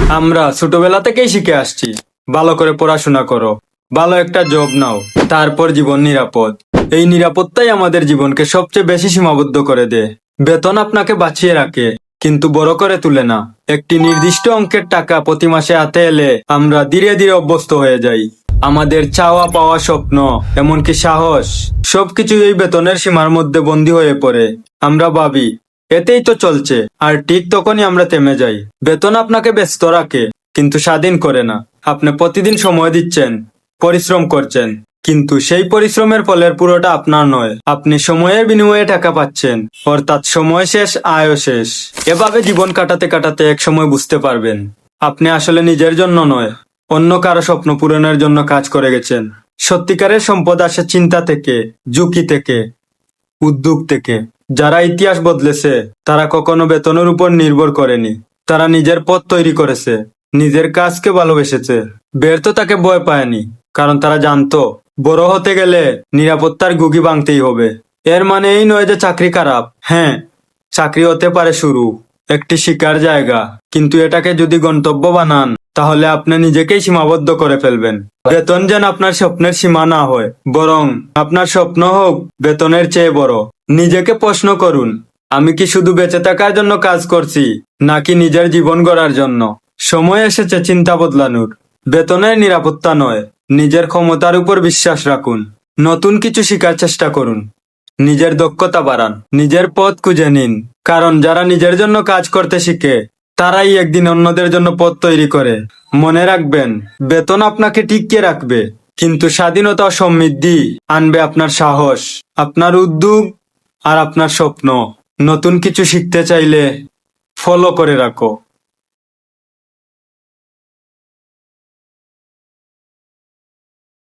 আমরা ছোটবেলা থেকেই শিখে আসছি, ভালো করে পড়াশোনা করো, ভালো একটা জব নাও, তারপর জীবন নিরাপদ। এই নিরাপত্তাই আমাদের জীবনকে সবচেয়ে বেশি সীমাবদ্ধ করে দেয়। বেতন আপনাকে বাঁচিয়ে রাখে, কিন্তু বড় করে তুলে না। একটি নির্দিষ্ট অঙ্কের টাকা প্রতি মাসে হাতে এলে আমরা ধীরে ধীরে অভ্যস্ত হয়ে যাই। আমাদের চাওয়া পাওয়া, স্বপ্ন, এমনকি সাহস, সবকিছু এই বেতনের সীমার মধ্যে বন্দী হয়ে পড়ে। আমরা ভাবি এতেই তো চলছে, আর ঠিক তখনই আমরা থেমে যাই। বেতন আপনাকে ব্যস্ত রাখে, কিন্তু স্বাধীন করে না। আপনি প্রতিদিন সময় দিচ্ছেন, পরিশ্রম করছেন, কিন্তু সেই পরিশ্রমের ফলের পুরোটা আপনার নয়। আপনি সময়ের বিনিময়ে টাকা পাচ্ছেন, অর্থাৎ সময় শেষ, আয়ও শেষ। এভাবে জীবন কাটাতে কাটাতে এক সময় বুঝতে পারবেন আপনি আসলে নিজের জন্য নয়, অন্য কারো স্বপ্ন পূরণের জন্য কাজ করে গেছেন। সত্যিকারের সম্পদ আসে চিন্তা থেকে, ঝুঁকি থেকে, উদ্যোগ থেকে। যারা ইতিহাস বদলেছে তারা কখনো বেতনের উপর নির্ভর করেনি। তারা নিজের পথ তৈরি করেছে, নিজের কাজকে ভালোবেসেছে, ব্যর্থতাকে ভয় পায়নি, কারণ তারা জানতো বড় হতে গেলে নিরাপত্তার গুগি ভাঙতেই হবে। এর মানে এই নয় যে চাকরি খারাপ। হ্যাঁ, চাকরি হতে পারে শুরু, একটি শিকার জায়গা, কিন্তু এটাকে যদি গন্তব্য বানান তাহলে আপনি নিজেকেই সীমাবদ্ধ করে ফেলবেন। বেতন যেন আপনার স্বপ্নের সীমা না হয়, বরং আপনার স্বপ্ন হোক বেতনের চেয়ে বড়। নিজেকে প্রশ্ন করুন, আমি কি শুধু বেঁচে থাকার জন্য কাজ করছি, নাকি নিজের জীবন গড়ার জন্য? সময় এসেছে চিন্তা বদলানোর। বেতনের নিরাপত্তা নয়, নিজের ক্ষমতার উপর বিশ্বাস রাখুন। নতুন কিছু শেখার চেষ্টা করুন, নিজের দক্ষতা বাড়ান, নিজের পথ খুঁজে নিন। কারণ যারা নিজের জন্য কাজ করতে শিখে তারাই একদিন অন্যদের জন্য পথ তৈরি করে। মনে রাখবেন, বেতন আপনাকে টিকিয়ে রাখবে, কিন্তু স্বাধীনতা ও সমৃদ্ধি আনবে আপনার সাহস, আপনার উদ্যোগ আর আপনার স্বপ্ন। নতুন কিছু শিখতে চাইলে ফলো করে রাখো।